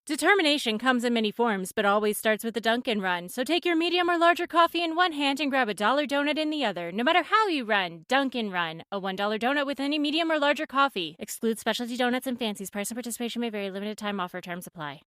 Determination comes in many forms, but always starts with a Dunkin' Run. So take your medium or larger coffee in one hand and grab a dollar donut in the other. No matter how you run, Dunkin' Run. A $1 donut with any medium or larger coffee. Excludes specialty donuts and fancies. Price and participation may vary. Limited time offer. Terms apply.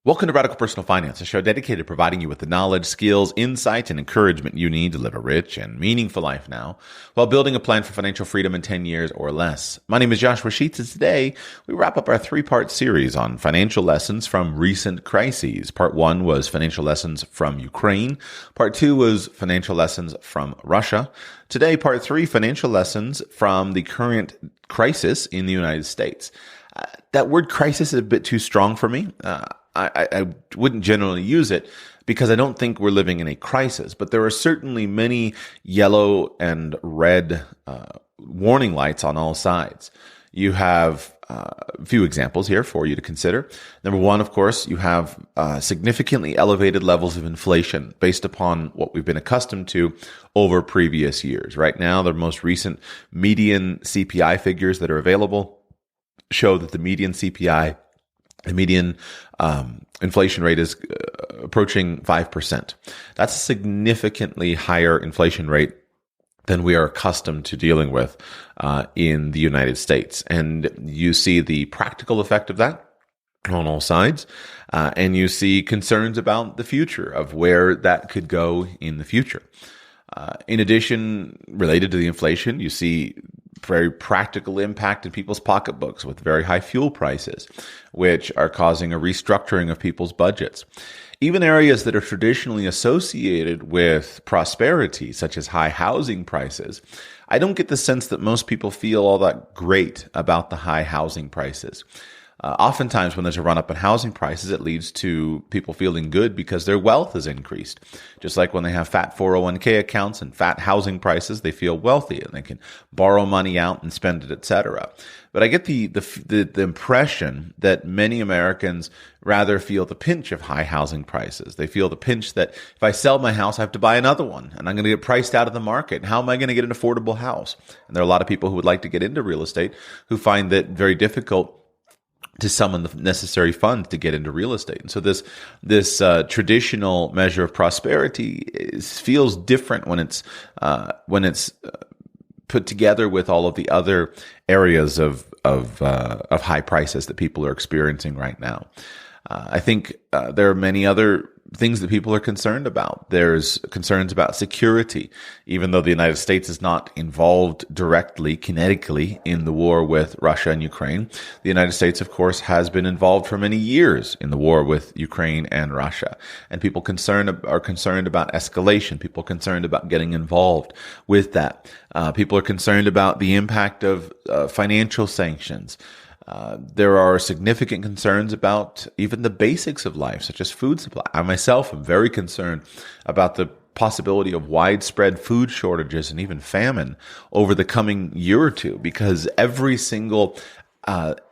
Welcome to Radical Personal Finance, a show dedicated to providing you with the knowledge, skills, insight, and encouragement you need to live a rich and meaningful life now while building a plan for financial freedom in 10 years or less. My name is Joshua Sheets, and today we wrap up our three-part series on financial lessons from recent crises. Part 1 was financial lessons from Ukraine. Part 2 was financial lessons from Russia. Today, Part 3, financial lessons from the current crisis in the United States. That word crisis is a bit too strong for me. I wouldn't generally use it because I don't think we're living in a crisis, but there are certainly many yellow and red warning lights on all sides. You have a few examples here for you to consider. Number one, of course, you have significantly elevated levels of inflation based upon what we've been accustomed to over previous years. Right now, the most recent median CPI figures that are available show that the median CPI, the median inflation rate is approaching 5%. That's a significantly higher inflation rate than we are accustomed to dealing with in the United States. And you see the practical effect of that on all sides. And you see concerns about the future of where that could go in the future. In addition, related to the inflation, you see very practical impact in people's pocketbooks with very high fuel prices, which are causing a restructuring of people's budgets. Even areas that are traditionally associated with prosperity, such as high housing prices, I don't get the sense that most people feel all that great about the high housing prices. Oftentimes when there's a run-up in housing prices, it leads to people feeling good because their wealth has increased. Just like when they have fat 401k accounts and fat housing prices, they feel wealthy and they can borrow money out and spend it, etc. But I get the impression that many Americans rather feel the pinch of high housing prices. They feel the pinch that if I sell my house, I have to buy another one and I'm going to get priced out of the market. How am I going to get an affordable house? And there are a lot of people who would like to get into real estate who find that very difficult to summon the necessary funds to get into real estate. And so this traditional measure of prosperity feels different when it's put together with all of the other areas of high prices that people are experiencing right now. I think there are many other things that people are concerned about. There's concerns about security. Even though the United States is not involved directly, kinetically, in the war with Russia and Ukraine, the United States, of course, has been involved for many years in the war with Ukraine and Russia. And people are concerned about escalation. People are concerned about getting involved with that. People are concerned about the impact of financial sanctions. There are significant concerns about even the basics of life, such as food supply. I myself am very concerned about the possibility of widespread food shortages and even famine over the coming year or two, because every single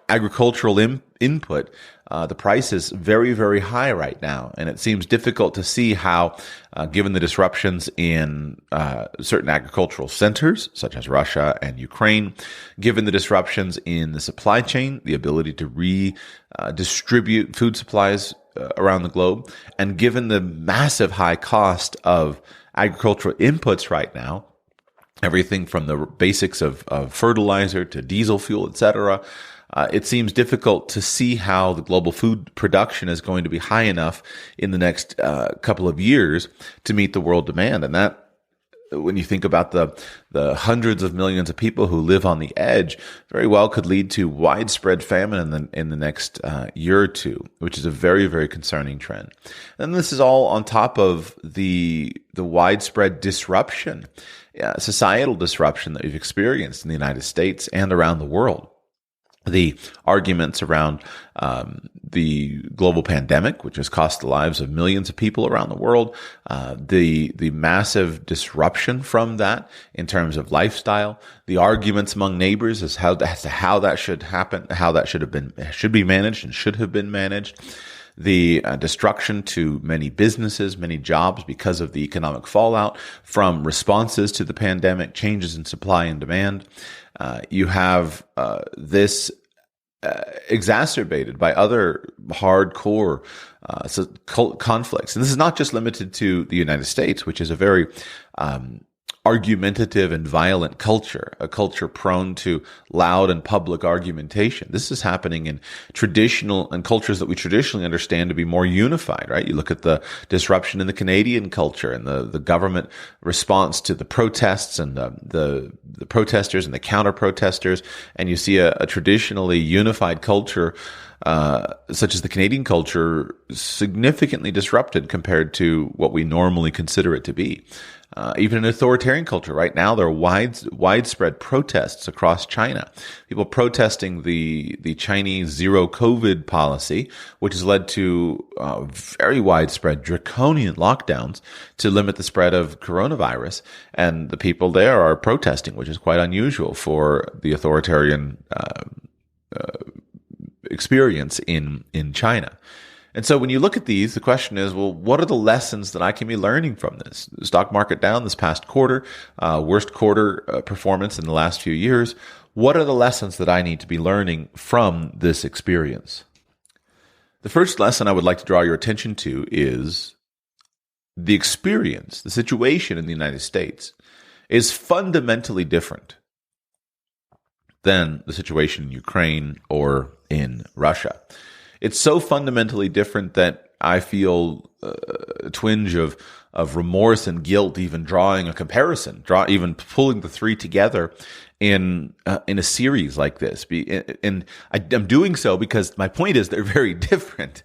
agricultural input, the price is very, very high right now. And it seems difficult to see how, given the disruptions in certain agricultural centers, such as Russia and Ukraine, given the disruptions in the supply chain, the ability to redistribute food supplies around the globe, and given the massive high cost of agricultural inputs right now, everything from the basics of fertilizer to diesel fuel, etc., it seems difficult to see how the global food production is going to be high enough in the next couple of years to meet the world demand. And that, when you think about the hundreds of millions of people who live on the edge, very well could lead to widespread famine in the next year or two, which is a very, very concerning trend. And this is all on top of the widespread disruption, societal disruption that we've experienced in the United States and around the world. The arguments around the global pandemic, which has cost the lives of millions of people around the world, the massive disruption from that in terms of lifestyle, the arguments among neighbors as to how that should happen, how that should be managed and should have been managed. The destruction to many businesses, many jobs because of the economic fallout from responses to the pandemic, changes in supply and demand. You have this exacerbated by other hardcore conflicts. And this is not just limited to the United States, which is a very argumentative and violent culture, a culture prone to loud and public argumentation. This is happening in traditional and cultures that we traditionally understand to be more unified, right? You look at the disruption in the Canadian culture and the government response to the protests and the protesters and the counter protesters, and you see a traditionally unified culture such as the Canadian culture significantly disrupted compared to what we normally consider it to be. Even an authoritarian culture. Right now, there are widespread protests across China. People protesting the Chinese zero COVID policy, which has led to very widespread draconian lockdowns to limit the spread of coronavirus. And the people there are protesting, which is quite unusual for the authoritarian experience in China. And so when you look at these, the question is, well, what are the lessons that I can be learning from this? The stock market down this past quarter, worst quarter performance in the last few years. What are the lessons that I need to be learning from this experience? The first lesson I would like to draw your attention to is the experience, the situation in the United States is fundamentally different than the situation in Ukraine or in Russia. It's so fundamentally different that I feel a twinge of remorse and guilt, even drawing a comparison, even pulling the three together in a series like this. And I'm doing so because my point is they're very different,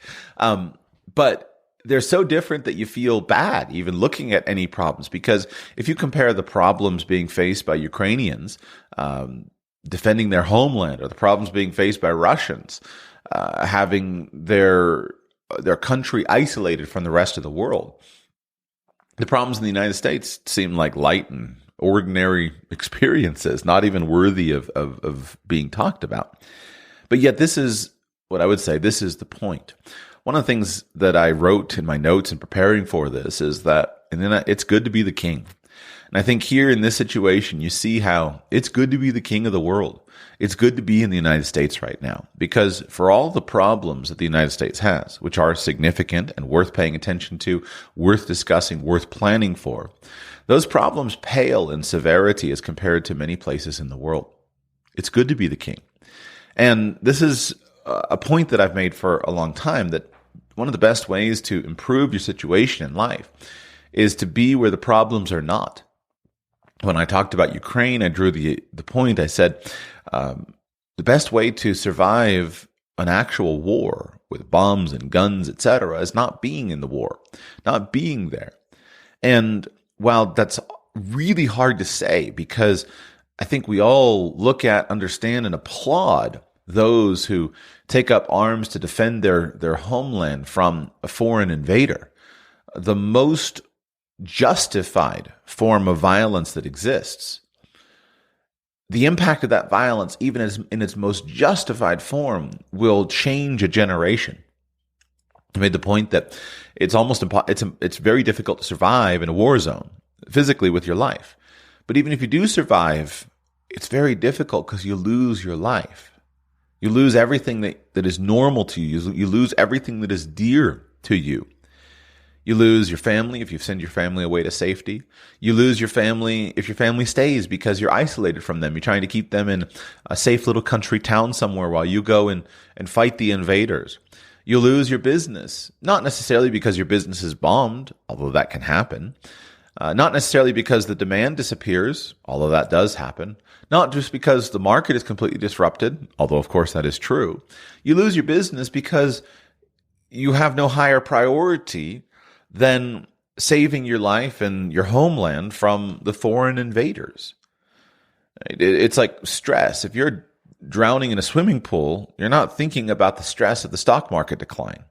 but they're so different that you feel bad even looking at any problems. Because if you compare the problems being faced by Ukrainians defending their homeland, or the problems being faced by Russians, having their country isolated from the rest of the world. The problems in the United States seem like light and ordinary experiences, not even worthy of being talked about. But yet this is what I would say, this is the point. One of the things that I wrote in my notes in preparing for this is that it's good to be the king. And I think here in this situation, you see how it's good to be the king of the world. It's good to be in the United States right now, because for all the problems that the United States has, which are significant and worth paying attention to, worth discussing, worth planning for, those problems pale in severity as compared to many places in the world. It's good to be the king. And this is a point that I've made for a long time, that one of the best ways to improve your situation in life is to be where the problems are not. When I talked about Ukraine, I drew the point. I said the best way to survive an actual war with bombs and guns, etc., is not being in the war, not being there. And while that's really hard to say, because I think we all look at, understand, and applaud those who take up arms to defend their homeland from a foreign invader, the most justified form of violence that exists, the impact of that violence, even as in its most justified form, will change a generation. I made the point that it's almost it's very difficult to survive in a war zone physically with your life. But even if you do survive, it's very difficult because you lose your life. You lose everything that is normal to you. You lose everything that is dear to you. You lose your family if you send your family away to safety. You lose your family if your family stays because you're isolated from them. You're trying to keep them in a safe little country town somewhere while you go and fight the invaders. You lose your business, not necessarily because your business is bombed, although that can happen. Not necessarily because the demand disappears, although that does happen. Not just because the market is completely disrupted, although of course that is true. You lose your business because you have no higher priority than saving your life and your homeland from the foreign invaders. It's like stress. If you're drowning in a swimming pool, you're not thinking about the stress of the stock market decline.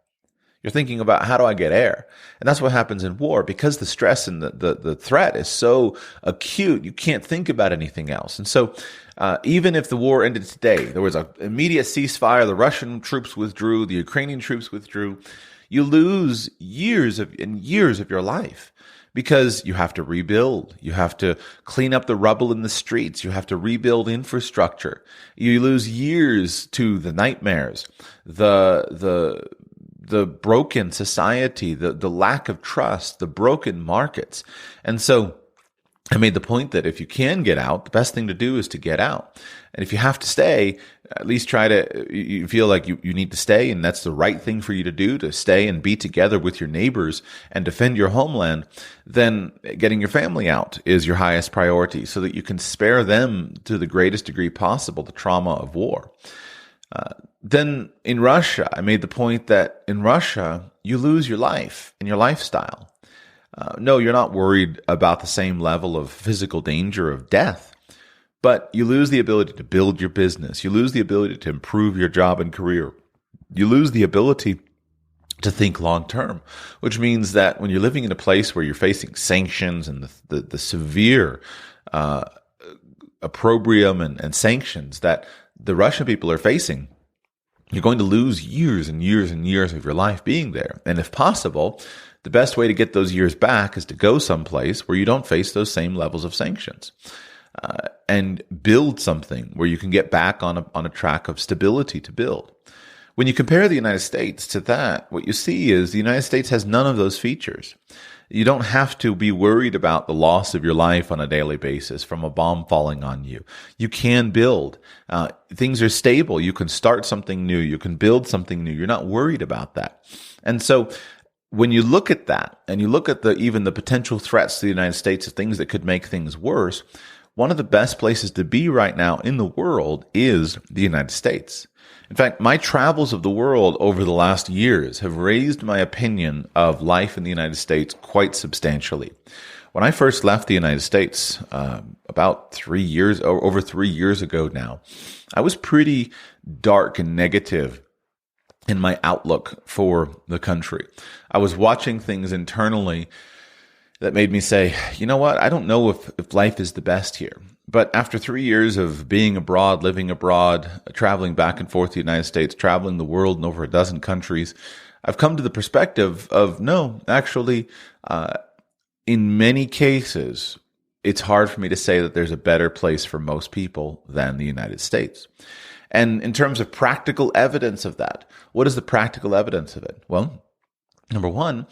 You're thinking about, how do I get air? And that's what happens in war. Because the stress and the threat is so acute, you can't think about anything else. And so even if the war ended today, there was an immediate ceasefire, the Russian troops withdrew, the Ukrainian troops withdrew, you lose years of your life because you have to rebuild. You have to clean up the rubble in the streets. You have to rebuild infrastructure. You lose years to the nightmares, the broken society, the lack of trust, the broken markets. And so I made the point that if you can get out, the best thing to do is to get out. And if you have to stay, at least you feel like you need to stay, and that's the right thing for you to stay and be together with your neighbors and defend your homeland, then getting your family out is your highest priority so that you can spare them to the greatest degree possible the trauma of war. Then in Russia, I made the point that in Russia, you lose your life and your lifestyle. No, you're not worried about the same level of physical danger of death, but you lose the ability to build your business. You lose the ability to improve your job and career. You lose the ability to think long term, which means that when you're living in a place where you're facing sanctions and the severe opprobrium and sanctions that the Russian people are facing, you're going to lose years and years and years of your life being there. And if possible, the best way to get those years back is to go someplace where you don't face those same levels of sanctions, and build something where you can get back on a track of stability to build. When you compare the United States to that, what you see is the United States has none of those features. You don't have to be worried about the loss of your life on a daily basis from a bomb falling on you. You can build. Things are stable. You can start something new. You can build something new. You're not worried about that. And so when you look at that and you look at even the potential threats to the United States of things that could make things worse, one of the best places to be right now in the world is the United States. In fact, my travels of the world over the last years have raised my opinion of life in the United States quite substantially. When I first left the United States, about over 3 years ago now, I was pretty dark and negative in my outlook for the country. I was watching things internally that made me say, you know what, I don't know if life is the best here. But after 3 years of being abroad, living abroad, traveling back and forth to the United States, traveling the world in over a dozen countries, I've come to the perspective of, no, actually, in many cases, it's hard for me to say that there's a better place for most people than the United States. And in terms of practical evidence of that, what is the practical evidence of it? Well, number one,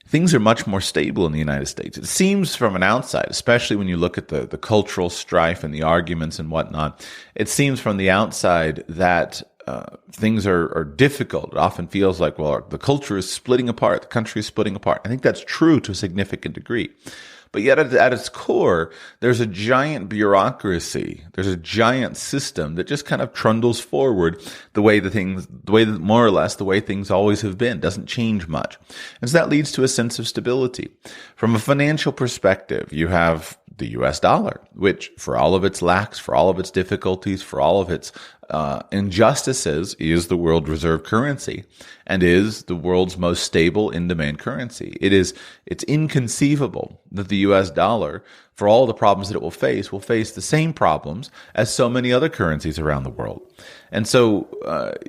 things are much more stable in the United States. It seems from an outside, especially when you look at the cultural strife and the arguments and whatnot, it seems from the outside that things are difficult. It often feels like, well, the culture is splitting apart, the country is splitting apart. I think that's true to a significant degray. But yet at its core, there's a giant bureaucracy. There's a giant system that just kind of trundles forward the way more or less the way things always have been. Doesn't change much. And so that leads to a sense of stability. From a financial perspective, you have the US dollar, which for all of its lacks, for all of its difficulties, for all of its injustices, is the world reserve currency and is the world's most stable in-demand currency. It's inconceivable that the US dollar, for all the problems that it will face the same problems as so many other currencies around the world. And so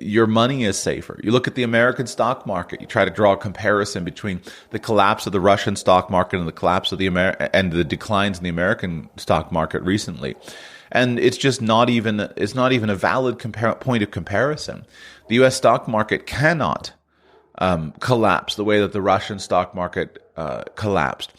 your money is safer. You look at the American stock market, you try to draw a comparison between the collapse of the Russian stock market and the collapse of and the declines in the American stock market recently. And it's just not even a valid point of comparison. The U.S. stock market cannot collapse the way that the Russian stock market collapsed,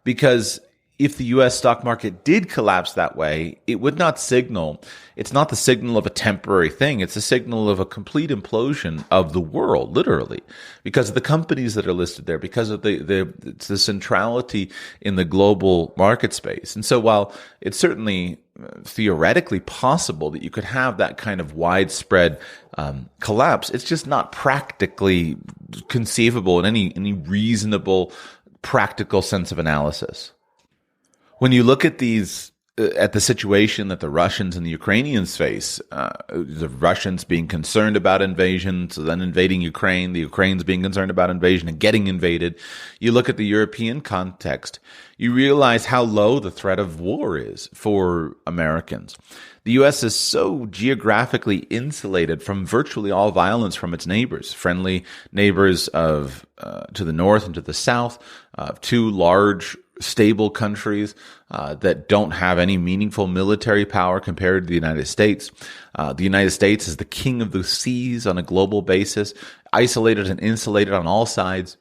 because if the U.S. stock market did collapse that way, it would not signal. It's not the signal of a temporary thing. It's a signal of a complete implosion of the world, literally, because of the companies that are listed there, because of the centrality in the global market space. And so while it's certainly theoretically possible that you could have that kind of widespread collapse, it's just not practically conceivable in any reasonable, practical sense of analysis. When you look at at the situation that the Russians and the Ukrainians face, the Russians being concerned about invasion, so then invading Ukraine, the Ukrainians being concerned about invasion and getting invaded, you look at the European context, you realize how low the threat of war is for Americans. The U.S. is so geographically insulated from virtually all violence from its neighbors, friendly neighbors to the north and to the south, two large stable countries that don't have any meaningful military power compared to the United States. The United States is the king of the seas on a global basis, isolated and insulated on all sides.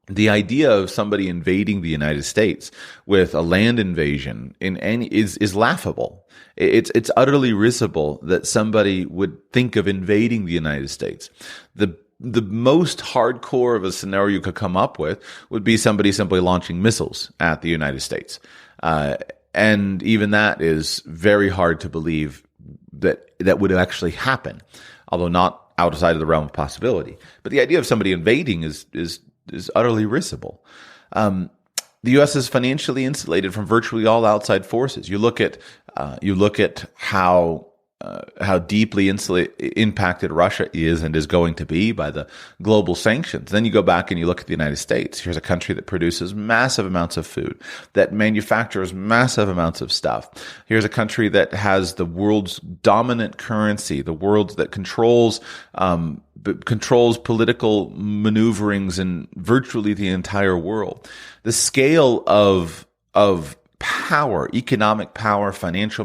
The idea of somebody invading the United States with a land invasion is laughable. It's utterly risible that somebody would think of invading the United States. The most hardcore of a scenario you could come up with would be somebody simply launching missiles at the United States. And even that is very hard to believe that would actually happen, although not outside of the realm of possibility. But the idea of somebody invading is utterly risible. The U.S. is financially insulated from virtually all outside forces. You look at how deeply impacted Russia is and is going to be by the global sanctions. Then you go back and you look at the United States. Here's a country that produces massive amounts of food, that manufactures massive amounts of stuff. Here's a country that has the world's dominant currency, the world that controls political maneuverings in virtually the entire world. The scale of power, economic power, financial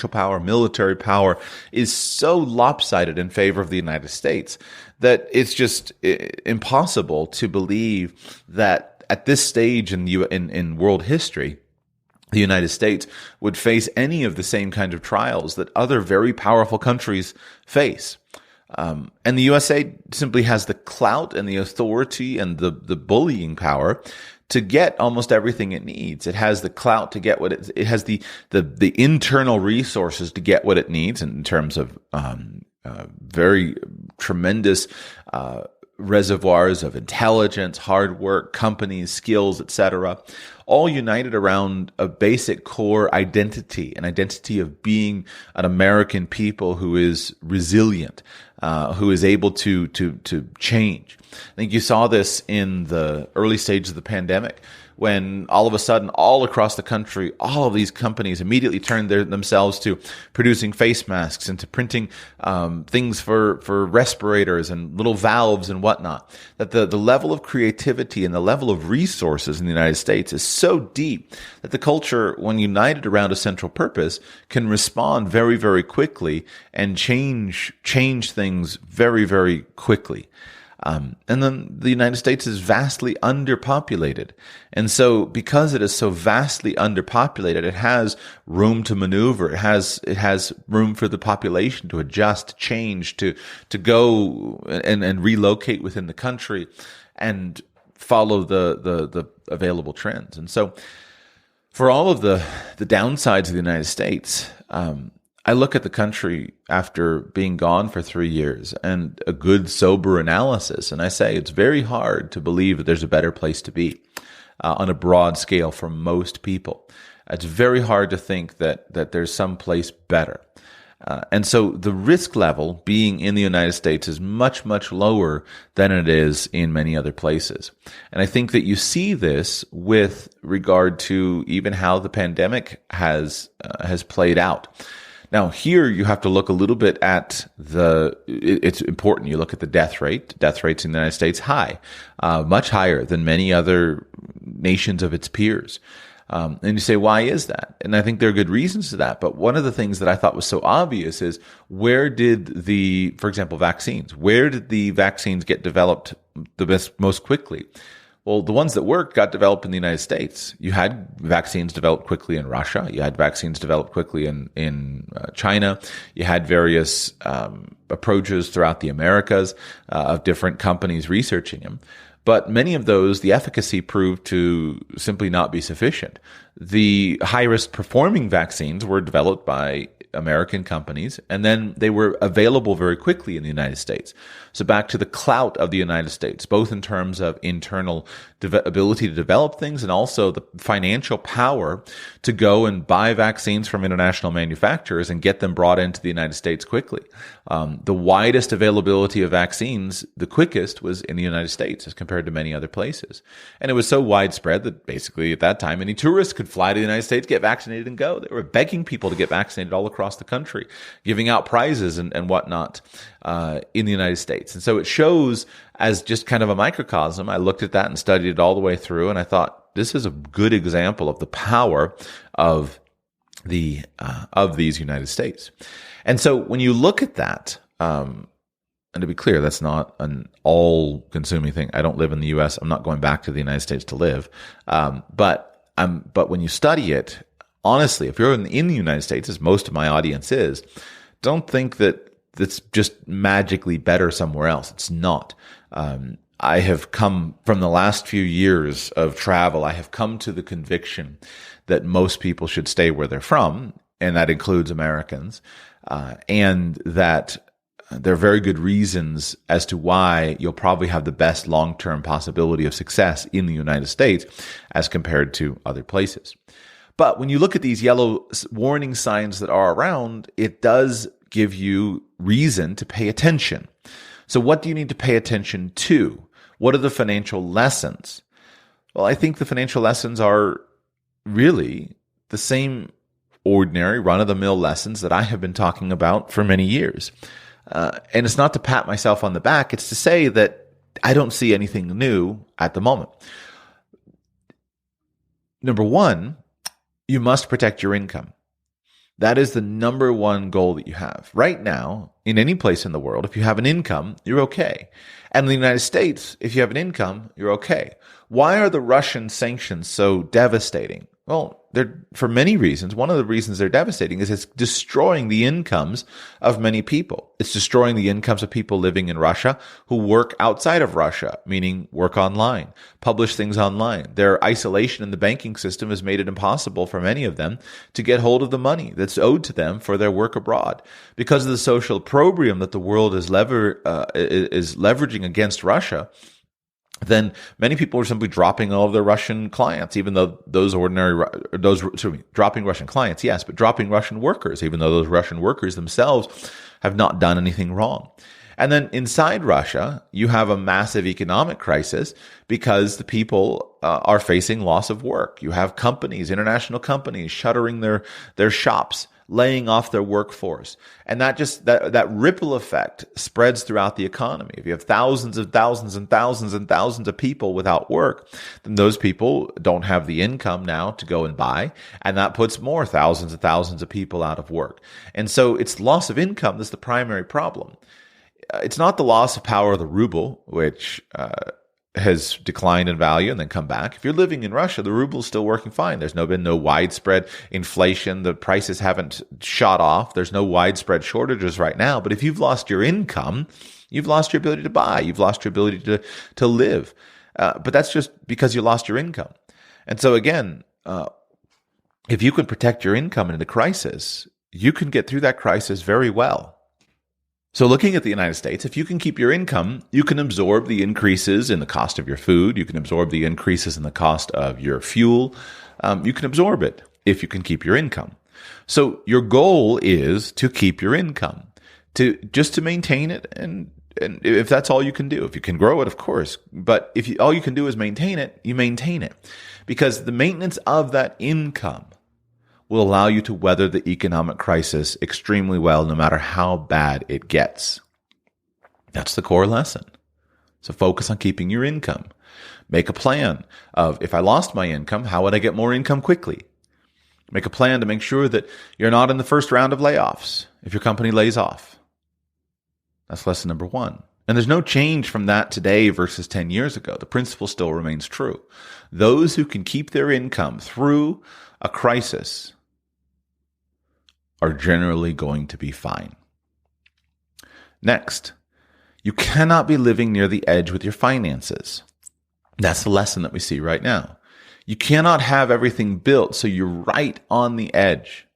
power, military power is so lopsided in favor of the United States that it's just impossible to believe that at this stage in world history, the United States would face any of the same kind of trials that other very powerful countries face. And the USA simply has the clout and the authority and the bullying power to get almost everything it needs. It has the clout to get what it has the internal resources to get what it needs in terms of very tremendous reservoirs of intelligence, hard work, companies, skills, etc., all united around a basic core identity, an identity of being an American people who is resilient, who is able to change. I think you saw this in the early stages of the pandemic, when all of a sudden, all across the country, all of these companies immediately turned themselves to producing face masks and to printing things for respirators and little valves and whatnot. That the level of creativity and the level of resources in the United States is so deep that the culture, when united around a central purpose, can respond very, very quickly and change things very, very quickly. And then the United States is vastly underpopulated. And so because it is so vastly underpopulated, it has room to maneuver. It has room for the population to adjust, change, to go and relocate within the country and follow the available trends. And so for all of the downsides of the United States, I look at the country after being gone for 3 years and a good, sober analysis, and I say it's very hard to believe that there's a better place to be on a broad scale for most people. It's very hard to think that there's some place better. And so the risk level being in the United States is much, much lower than it is in many other places. And I think that you see this with regard to even how the pandemic has played out. Now, here you have to look a little bit at it's important. You look at the death rate. Death rates in the United States, high, much higher than many other nations of its peers. And you say, why is that? And I think there are good reasons to that. But one of the things that I thought was so obvious is for example, vaccines, where did the vaccines get developed most quickly? Well, the ones that worked got developed in the United States. You had vaccines developed quickly in Russia. You had vaccines developed quickly in China. You had various approaches throughout the Americas of different companies researching them. But many of those, the efficacy proved to simply not be sufficient. The high-risk performing vaccines were developed by American companies, and then they were available very quickly in the United States. So back to the clout of the United States, both in terms of internal ability to develop things and also the financial power to go and buy vaccines from international manufacturers and get them brought into the United States quickly. The widest availability of vaccines, the quickest, was in the United States as compared to many other places. And it was so widespread that basically at that time, any tourist could fly to the United States, get vaccinated, and go. They were begging people to get vaccinated all across the country, giving out prizes and whatnot in the United States. And so it shows as just kind of a microcosm. I looked at that and studied it all the way through, and I thought, this is a good example of the power of these United States. And so when you look at that, and to be clear, that's not an all-consuming thing. I don't live in the U.S. I'm not going back to the United States to live. But when you study it, honestly, if you're in the United States, as most of my audience is, don't think that it's just magically better somewhere else. It's not. I have come from the last few years of travel, I have come to the conviction that most people should stay where they're from, and that includes Americans, and that there are very good reasons as to why you'll probably have the best long-term possibility of success in the United States as compared to other places. But when you look at these yellow warning signs that are around, it does give you reason to pay attention. So what do you need to pay attention to? What are the financial lessons? Well, I think the financial lessons are really the same ordinary run-of-the-mill lessons that I have been talking about for many years. And it's not to pat myself on the back. It's to say that I don't see anything new at the moment. Number one, you must protect your income. That is the number one goal that you have. Right now, in any place in the world, if you have an income, you're okay. And in the United States, if you have an income, you're okay. Why are the Russian sanctions so devastating? Well, they're for many reasons. One of the reasons they're devastating is it's destroying the incomes of many people. It's destroying the incomes of people living in Russia who work outside of Russia, meaning work online, publish things online. Their isolation in the banking system has made it impossible for many of them to get hold of the money that's owed to them for their work abroad. Because of the social opprobrium that the world is leveraging against Russia, then many people are simply dropping all of their Russian clients, even though dropping Russian clients, yes, but dropping Russian workers, even though those Russian workers themselves have not done anything wrong. And then inside Russia, you have a massive economic crisis because the people are facing loss of work. You have companies, international companies, shuttering their shops, laying off their workforce. And that ripple effect spreads throughout the economy. If you have thousands and thousands and thousands and thousands of people without work, then those people don't have the income now to go and buy. And that puts more thousands and thousands of people out of work. And so it's loss of income that's the primary problem. It's not the loss of power of the ruble, which has declined in value and then come back. If you're living in Russia, the ruble is still working fine. There's been no widespread inflation. The prices haven't shot off. There's no widespread shortages right now. But if you've lost your income, you've lost your ability to buy. You've lost your ability to live. But that's just because you lost your income. And so again, if you can protect your income in a crisis, you can get through that crisis very well. So looking at the United States, if you can keep your income, you can absorb the increases in the cost of your food. You can absorb the increases in the cost of your fuel. You can absorb it if you can keep your income. So your goal is to keep your income, to maintain it. And if that's all you can do, if you can grow it, of course. But if all you can do is maintain it, you maintain it. Because the maintenance of that income will allow you to weather the economic crisis extremely well, no matter how bad it gets. That's the core lesson. So focus on keeping your income. Make a plan of, if I lost my income, how would I get more income quickly? Make a plan to make sure that you're not in the first round of layoffs if your company lays off. That's lesson number one. And there's no change from that today versus 10 years ago. The principle still remains true. Those who can keep their income through a crisis are generally going to be fine. Next, you cannot be living near the edge with your finances. That's the lesson that we see right now. You cannot have everything built so you're right on the edge.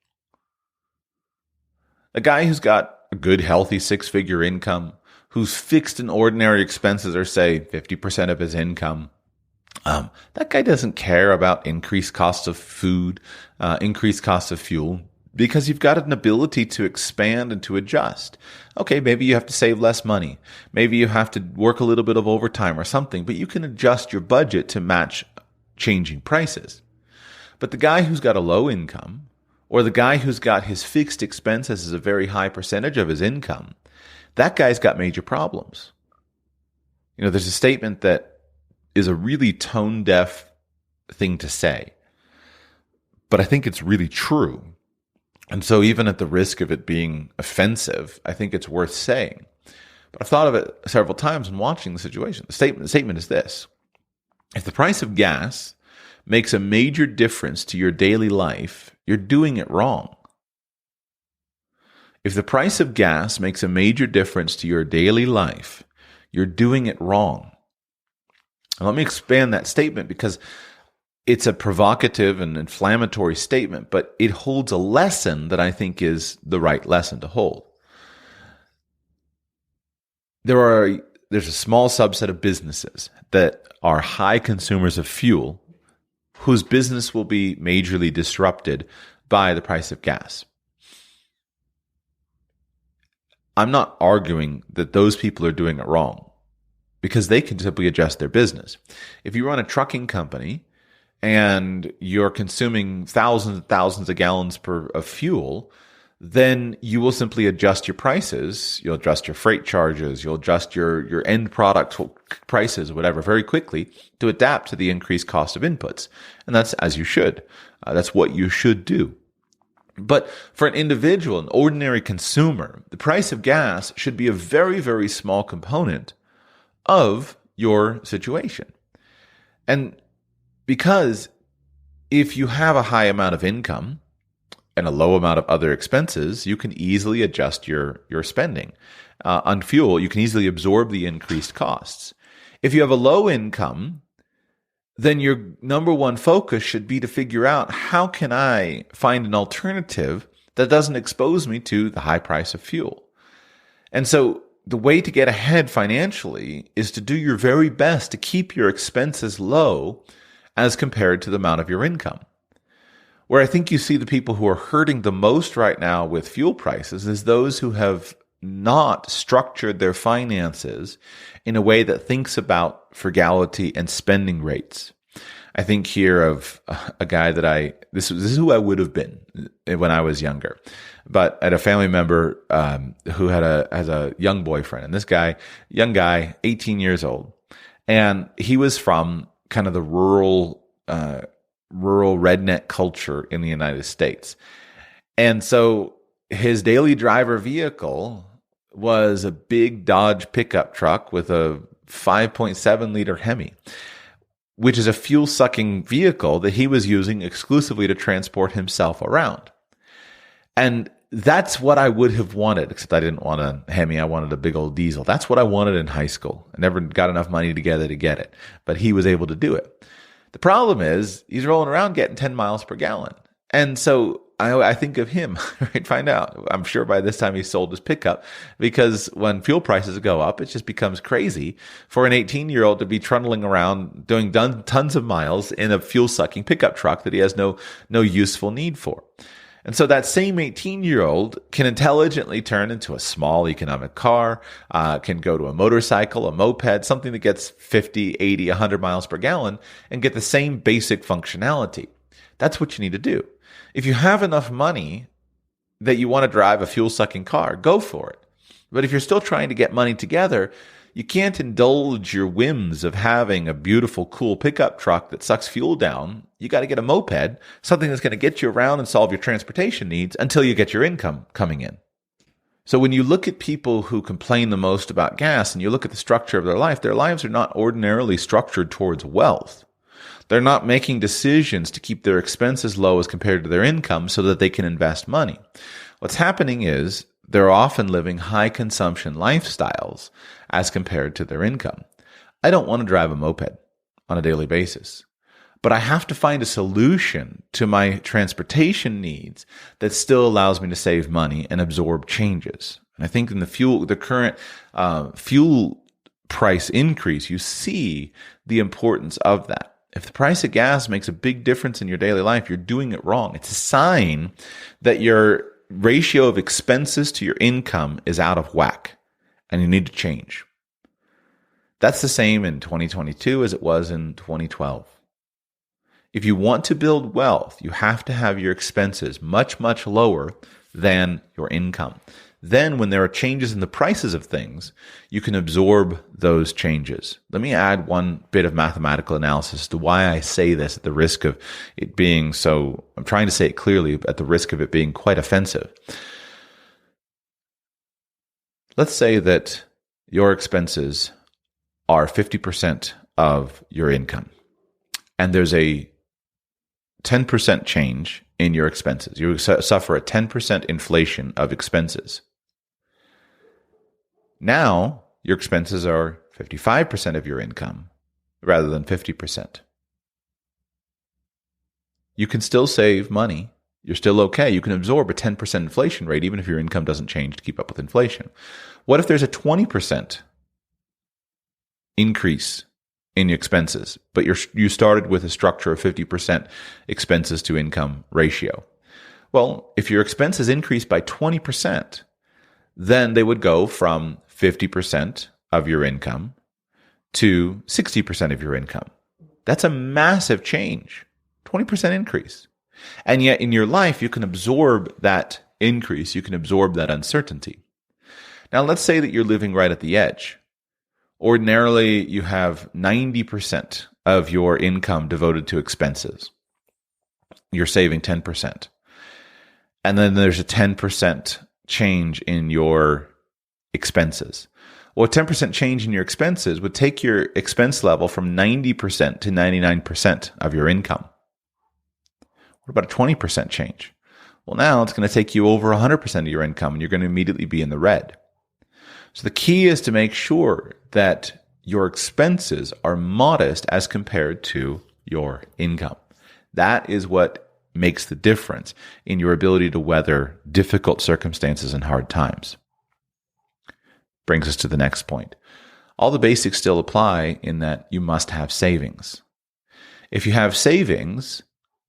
A guy who's got a good, healthy six-figure income, whose fixed and ordinary expenses are, say, 50% of his income, that guy doesn't care about increased costs of food, increased costs of fuel, because you've got an ability to expand and to adjust. Okay, maybe you have to save less money. Maybe you have to work a little bit of overtime or something, but you can adjust your budget to match changing prices. But the guy who's got a low income, or the guy who's got his fixed expenses as a very high percentage of his income, that guy's got major problems. There's a statement that is a really tone-deaf thing to say, but I think it's really true. And so even at the risk of it being offensive, I think it's worth saying. But I've thought of it several times in watching the situation. The statement is this: if the price of gas makes a major difference to your daily life, you're doing it wrong. If the price of gas makes a major difference to your daily life, you're doing it wrong. And let me expand that statement, because it's a provocative and inflammatory statement, but it holds a lesson that I think is the right lesson to hold. There's a small subset of businesses that are high consumers of fuel whose business will be majorly disrupted by the price of gas. I'm not arguing that those people are doing it wrong, because they can simply adjust their business. If you run a trucking company and you're consuming thousands and thousands of gallons of fuel, then you will simply adjust your prices. You'll adjust your freight charges. You'll adjust your end product prices, whatever, very quickly to adapt to the increased cost of inputs. And that's as you should. That's what you should do. But for an individual, an ordinary consumer, the price of gas should be a very, very small component of your situation. And because if you have a high amount of income and a low amount of other expenses, you can easily adjust your spending. On fuel, you can easily absorb the increased costs. If you have a low income, then your number one focus should be to figure out, how can I find an alternative that doesn't expose me to the high price of fuel? And so the way to get ahead financially is to do your very best to keep your expenses low as compared to the amount of your income. Where I think you see the people who are hurting the most right now with fuel prices is those who have not structured their finances in a way that thinks about frugality and spending rates. I think here of a guy that this is who I would have been when I was younger, but at a family member who has a young boyfriend, and this guy, young guy, 18 years old, and he was from kind of the rural redneck culture in the United States. And so his daily driver vehicle was a big Dodge pickup truck with a 5.7 liter Hemi, which is a fuel-sucking vehicle that he was using exclusively to transport himself around. And that's what I would have wanted, except I didn't want a Hemi. I wanted a big old diesel. That's what I wanted in high school. I never got enough money together to get it, but he was able to do it. The problem is he's rolling around getting 10 miles per gallon. And so I think of him, right? Find out. I'm sure by this time he sold his pickup, because when fuel prices go up, it just becomes crazy for an 18-year-old to be trundling around doing tons of miles in a fuel-sucking pickup truck that he has no useful need for. And so that same 18-year-old can intelligently turn into a small economic car, can go to a motorcycle, a moped, something that gets 50, 80, 100 miles per gallon, and get the same basic functionality. That's what you need to do. If you have enough money that you want to drive a fuel-sucking car, go for it. But if you're still trying to get money together, you can't indulge your whims of having a beautiful, cool pickup truck that sucks fuel down. You got to get a moped, something that's going to get you around and solve your transportation needs until you get your income coming in. So when you look at people who complain the most about gas and you look at the structure of their lives are not ordinarily structured towards wealth. They're not making decisions to keep their expenses low as compared to their income so that they can invest money. What's happening is they're often living high consumption lifestyles as compared to their income. I don't want to drive a moped on a daily basis, but I have to find a solution to my transportation needs that still allows me to save money and absorb changes. And I think in the current fuel price increase, you see the importance of that. If the price of gas makes a big difference in your daily life, you're doing it wrong. It's a sign that your ratio of expenses to your income is out of whack and you need to change. That's the same in 2022 as it was in 2012. If you want to build wealth, you have to have your expenses much, much lower than your income. Then when there are changes in the prices of things, you can absorb those changes. Let me add one bit of mathematical analysis to why I say this at the risk of it being so, I'm trying to say it clearly, at the risk of it being quite offensive. Let's say that your expenses are 50% of your income, and there's a 10% change in your expenses. You suffer a 10% inflation of expenses. Now, your expenses are 55% of your income rather than 50%. You can still save money. You're still okay. You can absorb a 10% inflation rate even if your income doesn't change to keep up with inflation. What if there's a 20% increase in your expenses, but you started with a structure of 50% expenses to income ratio? Well, if your expenses increase by 20%, then they would go from 50% of your income to 60% of your income. That's a massive change, 20% increase. And yet in your life, you can absorb that increase. You can absorb that uncertainty. Now, let's say that you're living right at the edge. Ordinarily, you have 90% of your income devoted to expenses. You're saving 10%. And then there's a 10% change in your expenses. Well, a 10% change in your expenses would take your expense level from 90% to 99% of your income. What about a 20% change? Well, now it's going to take you over 100% of your income, and you're going to immediately be in the red. So the key is to make sure that your expenses are modest as compared to your income. That is what makes the difference in your ability to weather difficult circumstances and hard times. Brings us to the next point. All the basics still apply in that you must have savings. If you have savings,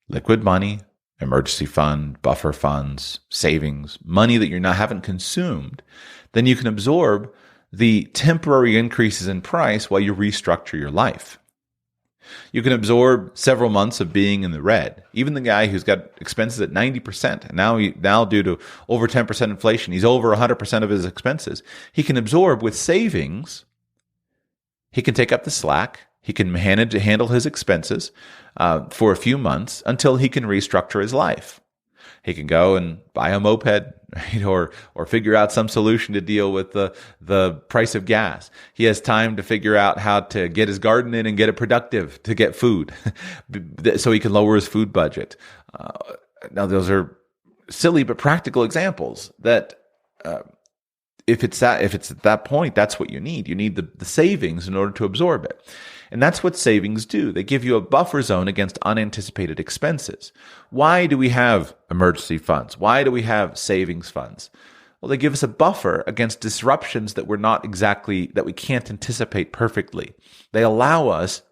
liquid money, emergency fund, buffer funds, savings, money that haven't consumed, then you can absorb the temporary increases in price while you restructure your life. You can absorb several months of being in the red. Even the guy who's got expenses at 90%, and now due to over 10% inflation, he's over 100% of his expenses. He can absorb with savings. He can take up the slack. He can handle his expenses for a few months until he can restructure his life. He can go and buy a moped, right? or figure out some solution to deal with the price of gas. He has time to figure out how to get his garden in and get it productive to get food, so he can lower his food budget. Now, those are silly but practical examples that if it's at that point, that's what you need. You need the savings in order to absorb it. And that's what savings do. They give you a buffer zone against unanticipated expenses. Why do we have emergency funds? Why do we have savings funds? Well, they give us a buffer against disruptions that we can't anticipate perfectly. They allow us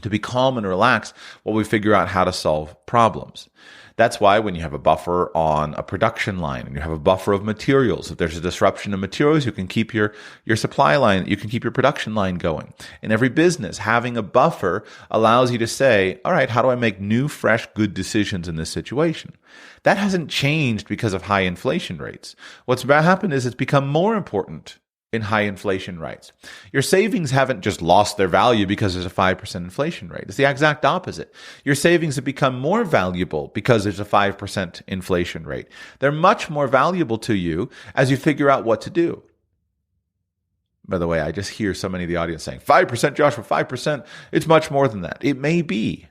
to be calm and relaxed while we figure out how to solve problems. That's why when you have a buffer on a production line and you have a buffer of materials, if there's a disruption of materials, you can keep your supply line, you can keep your production line going. In every business, having a buffer allows you to say, all right, how do I make new, fresh, good decisions in this situation? That hasn't changed because of high inflation rates. What's happened is it's become more important in high inflation rates. Your savings haven't just lost their value because there's a 5% inflation rate. It's the exact opposite. Your savings have become more valuable because there's a 5% inflation rate. They're much more valuable to you as you figure out what to do. By the way, I just hear so many of the audience saying, 5%, Joshua, 5%, it's much more than that. It may be.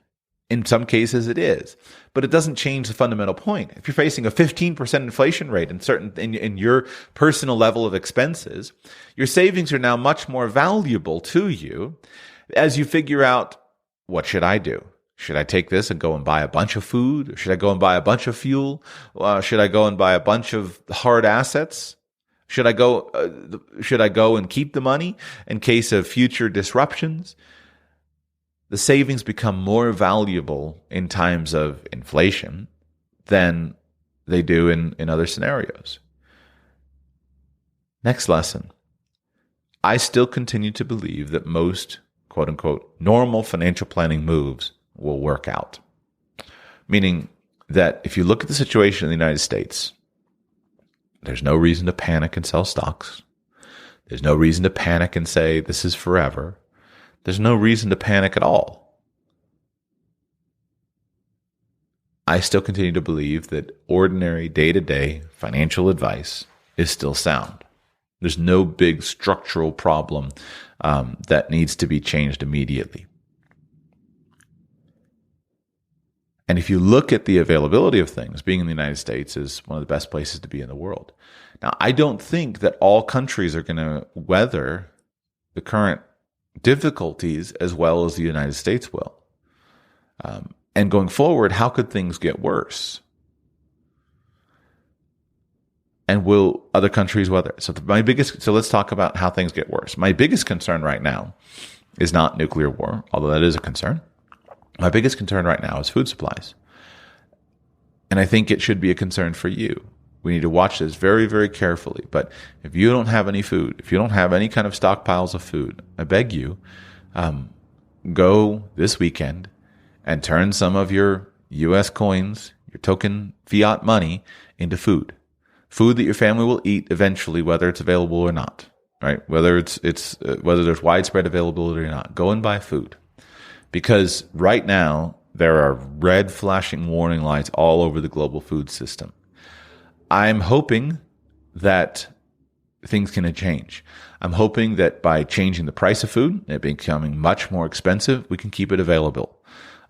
In some cases it is, but it doesn't change the fundamental point. If you're facing a 15% inflation rate in your personal level of expenses, your savings are now much more valuable to you as you figure out, what should I do? Should I take this and go and buy a bunch of food? Should I go and buy a bunch of fuel? Should I go and buy a bunch of hard assets? Should I go and keep the money in case of future disruptions? The savings become more valuable in times of inflation than they do in other scenarios. Next lesson. I still continue to believe that most, quote unquote, normal financial planning moves will work out. Meaning that if you look at the situation in the United States, There's no reason to panic and sell stocks. There's no reason to panic and say this is forever. There's no reason to panic at all. I still continue to believe that ordinary day-to-day financial advice is still sound. There's no big structural problem that needs to be changed immediately. And if you look at the availability of things, being in the United States is one of the best places to be in the world. Now, I don't think that all countries are going to weather the current difficulties as well as the United States will. And going forward, how could things get worse? And will other countries weather it? So let's talk about how things get worse. My biggest concern right now is not nuclear war, although that is a concern. My biggest concern right now is food supplies. And I think it should be a concern for you. We need to watch this very, very carefully. But if you don't have any food, if you don't have any kind of stockpiles of food, I beg you, go this weekend and turn some of your U.S. coins, your token fiat money, into food. Food that your family will eat eventually, whether it's available or not, right? Whether whether there's widespread availability or not. Go and buy food. Because right now, there are red flashing warning lights all over the global food system. I'm hoping that things can change. I'm hoping that by changing the price of food, it becoming much more expensive, we can keep it available.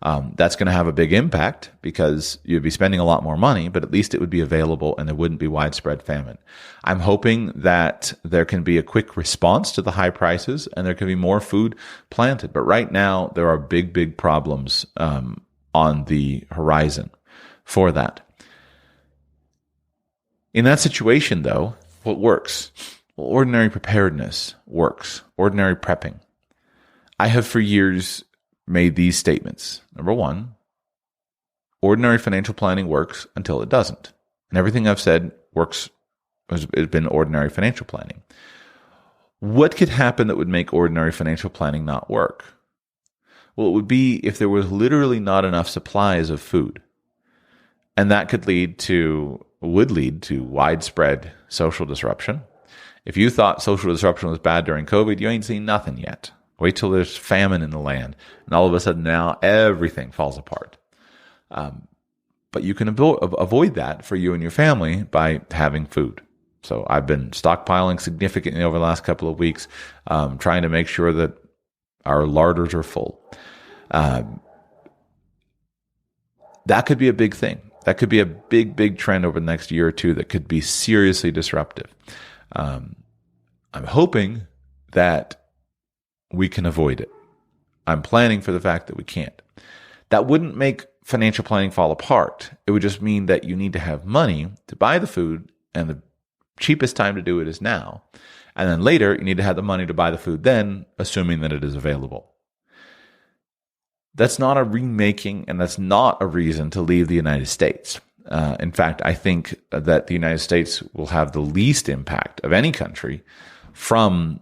That's going to have a big impact because you'd be spending a lot more money, but at least it would be available and there wouldn't be widespread famine. I'm hoping that there can be a quick response to the high prices and there can be more food planted. But right now, there are big, big problems on the horizon for that. In that situation, though, what works? Well, ordinary preparedness works. Ordinary prepping. I have for years made these statements. Number one, ordinary financial planning works until it doesn't. And everything I've said works, has been ordinary financial planning. What could happen that would make ordinary financial planning not work? Well, it would be if there was literally not enough supplies of food. And that would lead to widespread social disruption. If you thought social disruption was bad during COVID, you ain't seen nothing yet. Wait till there's famine in the land, and all of a sudden now everything falls apart. But you can avoid that for you and your family by having food. So I've been stockpiling significantly over the last couple of weeks, trying to make sure that our larders are full. That could be a big thing. That could be a big, big trend over the next year or two that could be seriously disruptive. I'm hoping that we can avoid it. I'm planning for the fact that we can't. That wouldn't make financial planning fall apart. It would just mean that you need to have money to buy the food, and the cheapest time to do it is now. And then later, you need to have the money to buy the food then, assuming that it is available. That's not a remaking, and that's not a reason to leave the United States. In fact, I think that the United States will have the least impact of any country from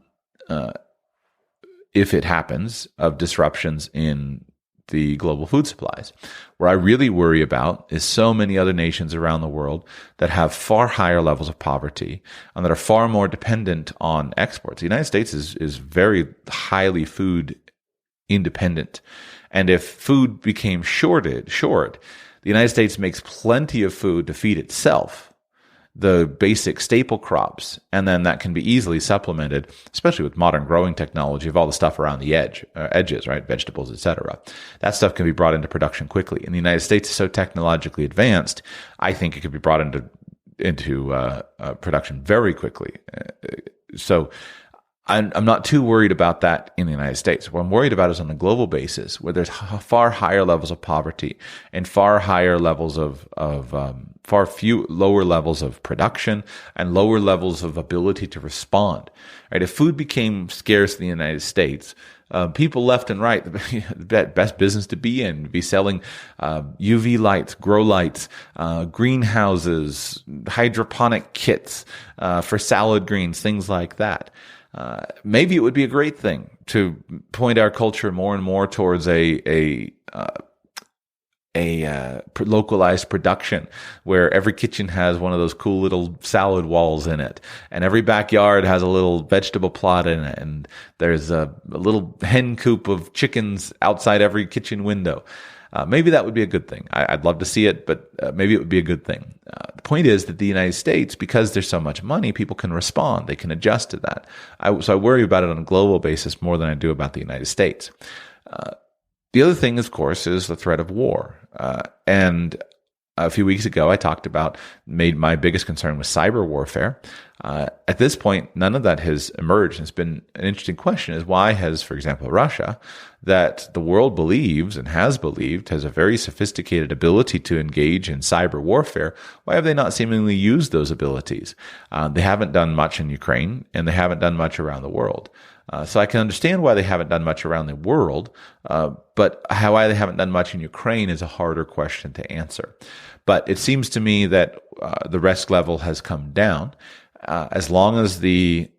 if it happens, of disruptions in the global food supplies. Where I really worry about is so many other nations around the world that have far higher levels of poverty and that are far more dependent on exports. The United States is very highly food independent. And if food became short, the United States makes plenty of food to feed itself, the basic staple crops, and then that can be easily supplemented, especially with modern growing technology of all the stuff around the edges, right? Vegetables, etc. That stuff can be brought into production quickly. And the United States is so technologically advanced, I think it could be brought into production very quickly. So I'm not too worried about that in the United States. What I'm worried about is on a global basis, where there's far higher levels of poverty and far higher levels lower levels of production and lower levels of ability to respond. Right? If food became scarce in the United States, people left and right, the best business to be in, be selling UV lights, grow lights, greenhouses, hydroponic kits for salad greens, things like that. Maybe it would be a great thing to point our culture more and more towards a localized production where every kitchen has one of those cool little salad walls in it, and every backyard has a little vegetable plot in it, and there's a little hen coop of chickens outside every kitchen window. Maybe that would be a good thing. I'd love to see it, but maybe it would be a good thing. The point is that the United States, because there's so much money, people can respond. They can adjust to that. So I worry about it on a global basis more than I do about the United States. The other thing, of course, is the threat of war. And a few weeks ago, I talked about my biggest concern was cyber warfare. At this point, none of that has emerged. It's been an interesting question is why has, for example, Russia, that the world believes and has believed has a very sophisticated ability to engage in cyber warfare, why have they not seemingly used those abilities? They haven't done much in Ukraine, and they haven't done much around the world. So I can understand why they haven't done much around the world, but why they haven't done much in Ukraine is a harder question to answer. But it seems to me that the risk level has come down. As long as the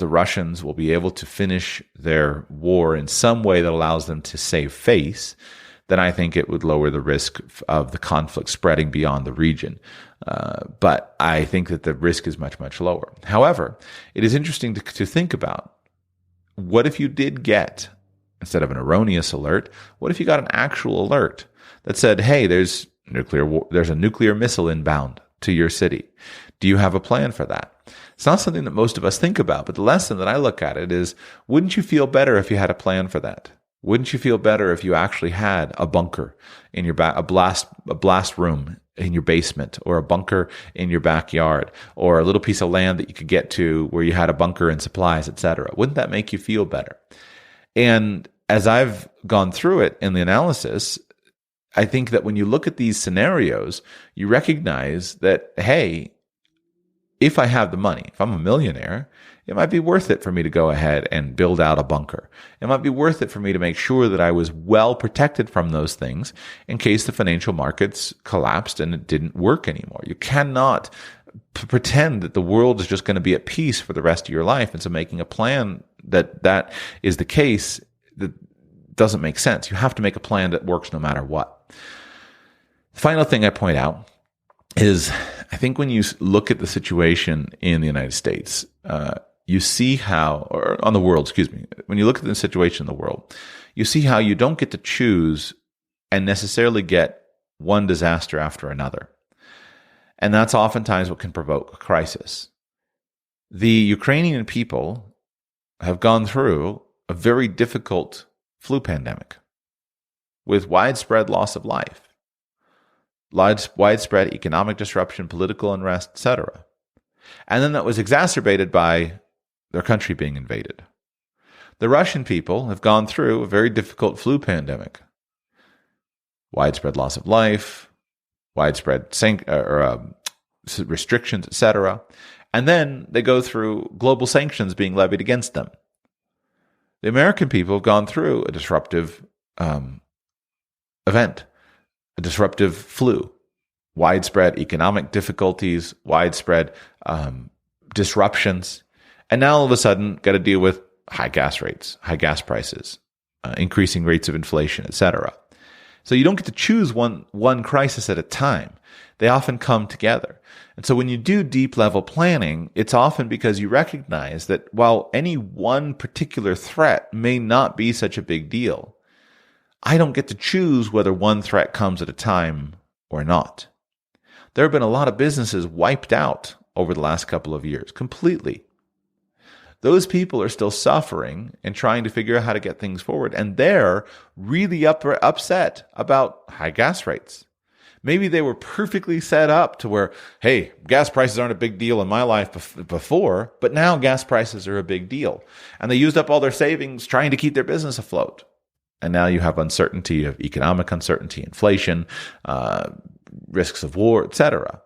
Russians will be able to finish their war in some way that allows them to save face, then I think it would lower the risk of the conflict spreading beyond the region. But I think that the risk is much, much lower. However, it is interesting to think about, what if you did get, instead of an erroneous alert, what if you got an actual alert that said, hey, there's a nuclear missile inbound to your city? Do you have a plan for that? It's not something that most of us think about, but the lesson that I look at it is, wouldn't you feel better if you had a plan for that? Wouldn't you feel better if you actually had a bunker in your a blast room in your basement, or a bunker in your backyard, or a little piece of land that you could get to where you had a bunker and supplies, etc.? Wouldn't that make you feel better? And as I've gone through it in the analysis, I think that when you look at these scenarios, you recognize that, hey, if I have the money, if I'm a millionaire, it might be worth it for me to go ahead and build out a bunker. It might be worth it for me to make sure that I was well protected from those things in case the financial markets collapsed and it didn't work anymore. You cannot pretend that the world is just going to be at peace for the rest of your life. And so making a plan that is the case, that doesn't make sense. You have to make a plan that works no matter what. The final thing I point out is, I think when you look at the situation in the United States, you see how, or on the world, when you look at the situation in the world, you see how you don't get to choose and necessarily get one disaster after another. And that's oftentimes what can provoke a crisis. The Ukrainian people have gone through a very difficult flu pandemic with widespread loss of life, widespread economic disruption, political unrest, etc. And then that was exacerbated by their country being invaded. The Russian people have gone through a very difficult flu pandemic, widespread loss of life, widespread restrictions, etc. And then they go through global sanctions being levied against them. The American people have gone through a disruptive event, a disruptive flu, widespread economic difficulties, widespread disruptions, and now all of a sudden got to deal with high gas rates, high gas prices, increasing rates of inflation, etc. So you don't get to choose one crisis at a time. They often come together. And so when you do deep level planning, it's often because you recognize that while any one particular threat may not be such a big deal, I don't get to choose whether one threat comes at a time or not. There have been a lot of businesses wiped out over the last couple of years, completely. Those people are still suffering and trying to figure out how to get things forward. And they're really upset about high gas rates. Maybe they were perfectly set up to where, hey, gas prices aren't a big deal in my life before, but now gas prices are a big deal. And they used up all their savings trying to keep their business afloat. And now you have uncertainty of economic uncertainty, inflation, risks of war, etc.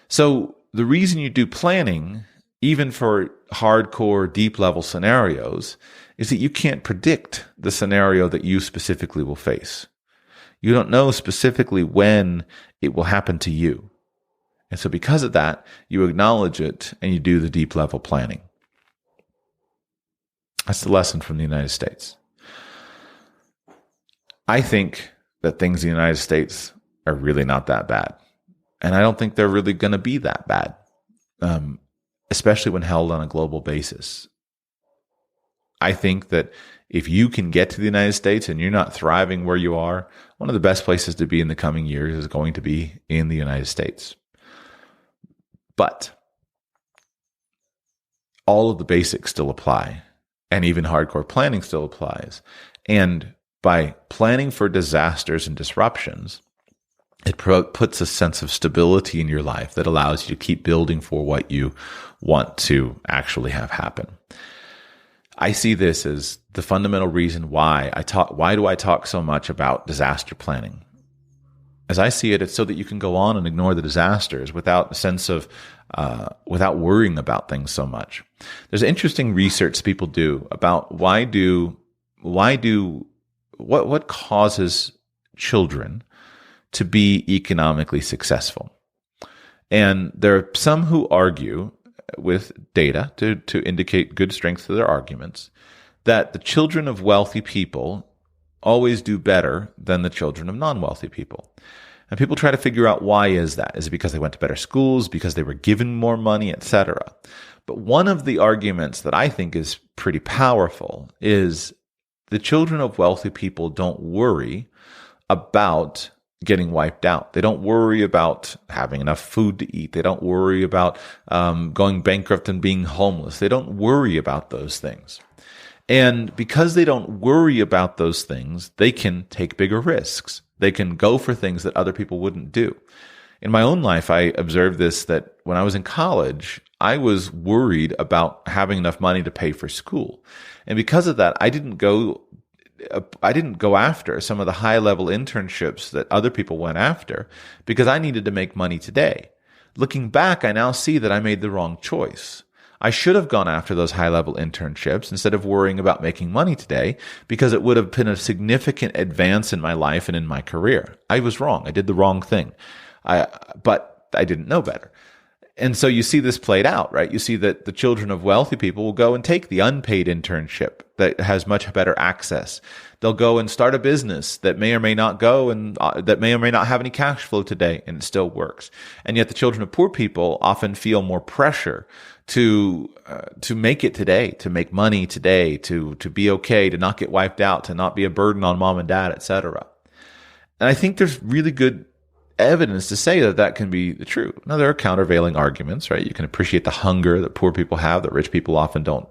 So the reason you do planning, even for hardcore, deep-level scenarios, is that you can't predict the scenario that you specifically will face. You don't know specifically when it will happen to you. And so because of that, you acknowledge it and you do the deep-level planning. That's the lesson from the United States. I think that things in the United States are really not that bad. And I don't think they're really going to be that bad, especially when held on a global basis. I think that if you can get to the United States and you're not thriving where you are, one of the best places to be in the coming years is going to be in the United States. But all of the basics still apply, and even hardcore planning still applies. And by planning for disasters and disruptions, it puts a sense of stability in your life that allows you to keep building for what you want to actually have happen. I see this as the fundamental reason why do I talk so much about disaster planning? As I see it, it's so that you can go on and ignore the disasters without a sense of, without worrying about things so much. There's interesting research people do about what causes children to be economically successful. And there are some who argue with data to indicate good strength to their arguments that the children of wealthy people always do better than the children of non-wealthy people. And people try to figure out, why is that? Is it because they went to better schools, because they were given more money, etc.? But one of the arguments that I think is pretty powerful is the children of wealthy people don't worry about getting wiped out. They don't worry about having enough food to eat. They don't worry about going bankrupt and being homeless. They don't worry about those things. And because they don't worry about those things, they can take bigger risks. They can go for things that other people wouldn't do. In my own life, I observed this, that when I was in college, I was worried about having enough money to pay for school. And because of that, I didn't go after some of the high-level internships that other people went after because I needed to make money today. Looking back, I now see that I made the wrong choice. I should have gone after those high-level internships instead of worrying about making money today, because it would have been a significant advance in my life and in my career. I was wrong. I did the wrong thing. But I didn't know better. And so you see this played out, right? You see that the children of wealthy people will go and take the unpaid internship that has much better access. They'll go and start a business that may or may not go and that may or may not have any cash flow today, and it still works. And yet the children of poor people often feel more pressure to make it today, to make money today, to be okay, to not get wiped out, to not be a burden on mom and dad, etc. And I think there's really good evidence to say that can be true. Now, there are countervailing arguments, right? You can appreciate the hunger that poor people have that rich people often don't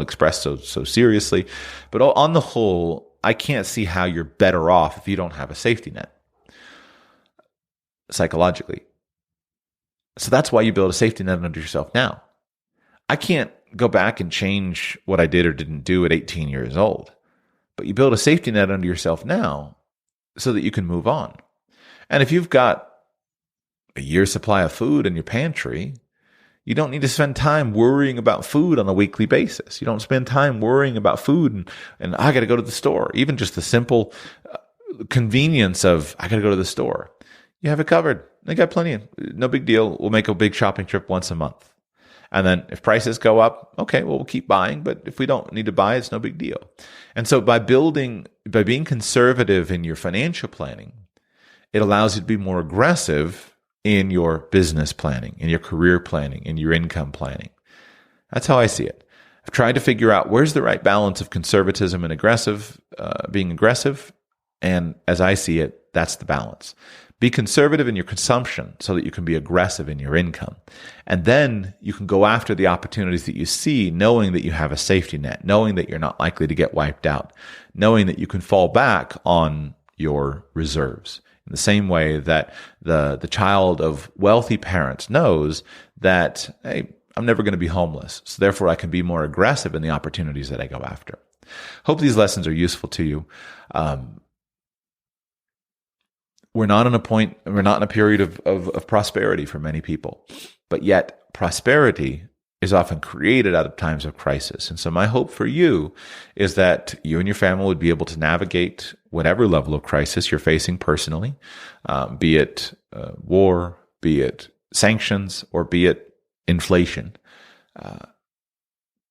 express so seriously. But on the whole, I can't see how you're better off if you don't have a safety net psychologically. So that's why you build a safety net under yourself now. I can't go back and change what I did or didn't do at 18 years old, but you build a safety net under yourself now so that you can move on. And if you've got a year's supply of food in your pantry, you don't need to spend time worrying about food on a weekly basis. You don't spend time worrying about food and I got to go to the store. Even just the simple convenience of I got to go to the store. You have it covered. They got plenty of, no big deal. We'll make a big shopping trip once a month. And then if prices go up, okay, well, we'll keep buying. But if we don't need to buy, it's no big deal. And so by being conservative in your financial planning, it allows you to be more aggressive in your business planning, in your career planning, in your income planning. That's how I see it. I've tried to figure out where's the right balance of conservatism and being aggressive. And as I see it, that's the balance. Be conservative in your consumption so that you can be aggressive in your income. And then you can go after the opportunities that you see, knowing that you have a safety net, knowing that you're not likely to get wiped out, knowing that you can fall back on your reserves. In the same way that the child of wealthy parents knows that, hey, I'm never going to be homeless, so therefore I can be more aggressive in the opportunities that I go after. Hope these lessons are useful to you. We're not in a period of prosperity for many people, but yet prosperity is often created out of times of crisis. And so my hope for you is that you and your family would be able to navigate whatever level of crisis you're facing personally, be it war, be it sanctions, or be it inflation.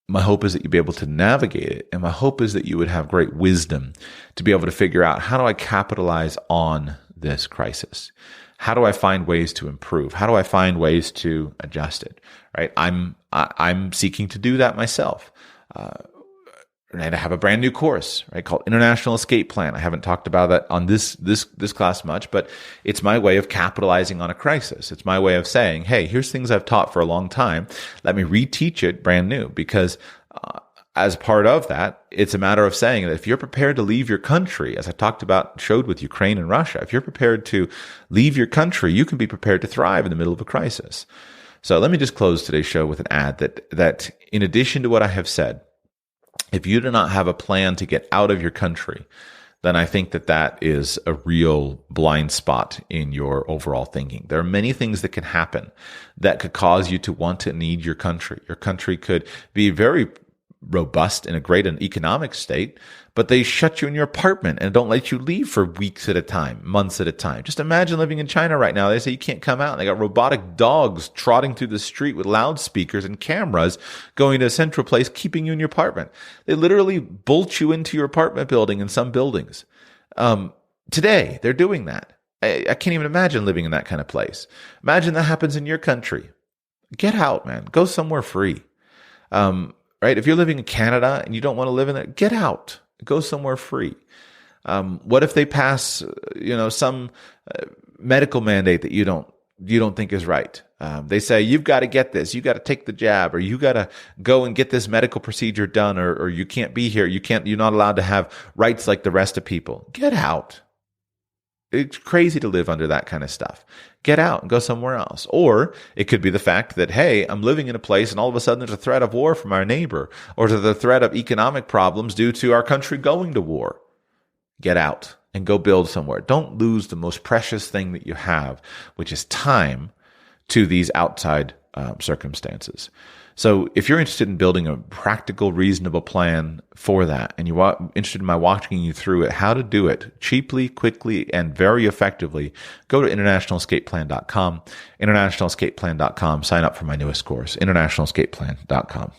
my hope is that you'd be able to navigate it. And my hope is that you would have great wisdom to be able to figure out, how do I capitalize on this crisis? How do I find ways to improve? How do I find ways to adjust it? Right? I'm seeking to do that myself. And I have a brand new course, right, called International Escape Plan. I haven't talked about that on this class much, but it's my way of capitalizing on a crisis. It's my way of saying, hey, here's things I've taught for a long time. Let me reteach it brand new, because as part of that, it's a matter of saying that if you're prepared to leave your country, as I talked about, showed with Ukraine and Russia, if you're prepared to leave your country, you can be prepared to thrive in the middle of a crisis. So let me just close today's show with an ad that in addition to what I have said, if you do not have a plan to get out of your country, then I think that is a real blind spot in your overall thinking. There are many things that can happen that could cause you to want to need your country. Your country could be very robust in a great economic state, but they shut you in your apartment and don't let you leave for weeks at a time, months at a time. Just imagine living in China right now. They say you can't come out. They got robotic dogs trotting through the street with loudspeakers and cameras going to a central place, keeping you in your apartment. They literally bolt you into your apartment building in some buildings. Today, they're doing that. I can't even imagine living in that kind of place. Imagine that happens in your country. Get out, man. Go somewhere free. Right? If you're living in Canada and you don't want to live in there, get out. Go somewhere free. What if they pass, some medical mandate that you don't think is right? They say you've got to get this, you got to take the jab, or you got to go and get this medical procedure done, or you can't be here. You're not allowed to have rights like the rest of people. Get out. It's crazy to live under that kind of stuff. Get out and go somewhere else. Or it could be the fact that, hey, I'm living in a place and all of a sudden there's a threat of war from our neighbor, or to the threat of economic problems due to our country going to war. Get out and go build somewhere. Don't lose the most precious thing that you have, which is time, to these outside circumstances. So if you're interested in building a practical, reasonable plan for that, and you're interested in my walking you through it, how to do it cheaply, quickly, and very effectively, go to internationalescapeplan.com, internationalescapeplan.com, sign up for my newest course, internationalescapeplan.com.